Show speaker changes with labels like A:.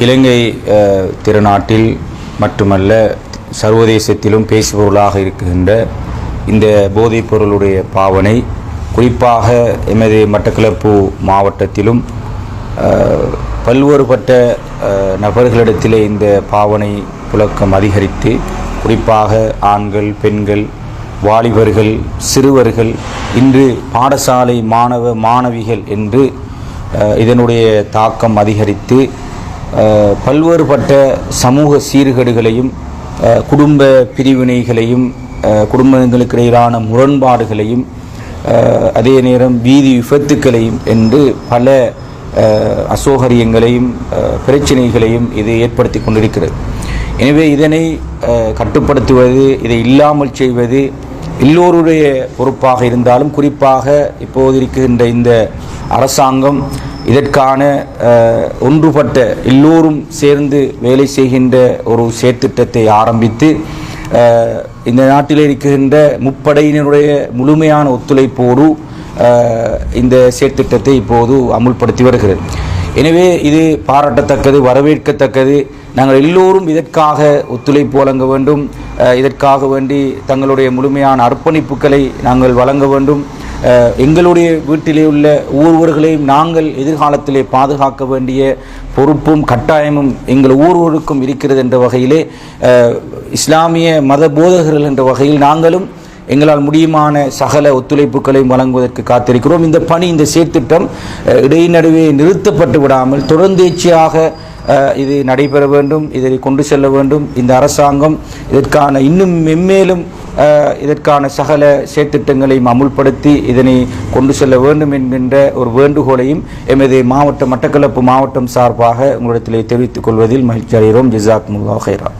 A: இலங்கை திருநாட்டில் மட்டுமல்ல சர்வதேசத்திலும் பேசுபொருளாக இருக்கின்ற இந்த போதைப் பொருளுடைய பாவனை குறிப்பாக எமது மட்டக்களப்பு மாவட்டத்திலும் பல்வேறுபட்ட நபர்களிடத்திலே இந்த பாவனை புழக்கம் அதிகரித்து குறிப்பாக ஆண்கள், பெண்கள், வாலிபர்கள், சிறுவர்கள் இன்று பாடசாலை மாணவ மாணவிகள் என்று இதனுடைய தாக்கம் அதிகரித்து பல்வேறுபட்ட சமூக சீர்கேடுகளையும் குடும்ப பிரிவினைகளையும் குடும்பங்களுக்கு இடையிலான முரண்பாடுகளையும் அதே நேரம் வீதி விபத்துக்களையும் என்று பல அசௌகரியங்களையும் பிரச்சனைகளையும் இது ஏற்படுத்தி கொண்டிருக்கிறது. எனவே இதனை கட்டுப்படுத்துவது, இதை இல்லாமல் செய்வது எல்லோருடைய பொறுப்பாக இருந்தாலும் குறிப்பாக இப்போது இருக்கின்ற இந்த அரசாங்கம் இதற்கான ஒன்றுபட்ட எல்லோரும் சேர்ந்து வேலை செய்கின்ற ஒரு செயற்திட்டத்தை ஆரம்பித்து இந்த நாட்டில் இருக்கின்ற முப்படையினருடைய முழுமையான ஒத்துழைப்போடு இந்த செயற்திட்டத்தை இப்போது அமுல்படுத்தி வருகிறது. எனவே இது பாராட்டத்தக்கது, வரவேற்கத்தக்கது. நாங்கள் எல்லோரும் இதற்காக ஒத்துழைப்பு வழங்க வேண்டும். இதற்காக வேண்டி தங்களுடைய முழுமையான அர்ப்பணிப்புகளை நாங்கள் வழங்க வேண்டும். எங்களுடைய வீட்டிலே உள்ள ஒவ்வொருவர்களையும் நாங்கள் எதிர்காலத்திலே பாதுகாக்க வேண்டிய பொறுப்பும் கட்டாயமும் எங்கள் ஒவ்வொருவருக்கும் இருக்கிறது என்ற வகையிலே இஸ்லாமிய மத போதகர்கள் என்ற வகையில் நாங்களும் எங்களால் முடியுமான சகல ஒத்துழைப்புகளையும் வழங்குவதற்கு காத்திருக்கிறோம். இந்த பணி, இந்த செயற்திட்டம் இடைநடுவே நிறுத்தப்பட்டு விடாமல் தொடர்ந்தேச்சியாக இது நடைபெற வேண்டும். இதை கொண்டு செல்ல வேண்டும். இந்த அரசாங்கம் இதற்கான இன்னும் மென்மேலும் இதற்கான சகல செயற்திட்டங்களையும் அமுல்படுத்தி இதனை கொண்டு செல்ல வேண்டும் என்கின்ற ஒரு வேண்டுகோளையும் எமது மட்டக்களப்பு மாவட்டம் சார்பாக உங்களிடத்திலே தெரிவித்துக் கொள்வதில் மகிழ்ச்சி அடைகிறோம். ஜஸாக்குமுல்லாஹ் ஹைரா.